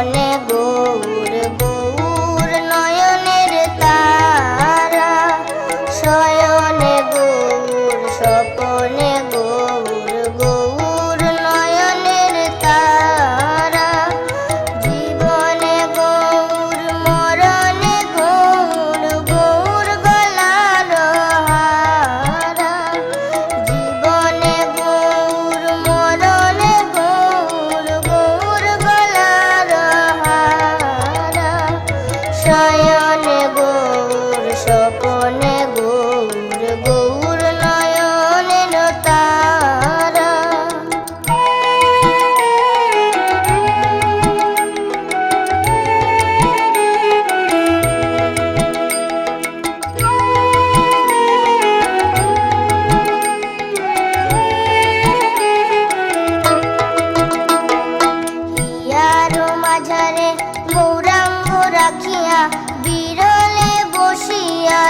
স্বপনে গৌর গৌর নয়নের তারা, শয়নে গৌর স্বপনে গৌর গৌর নয়নের তারা, জীবনে গৌর মরণে গৌর গৌর গলার হারা, জীবনে গৌর মরণে গৌর গৌর গলার হারা, শয়নে গৌর স্বপনে গৌর গৌর নয়নের তারা। হিয়ারো মাঝারে গৌরাঙ্গ রাখিয়া বিরলে বসিয়া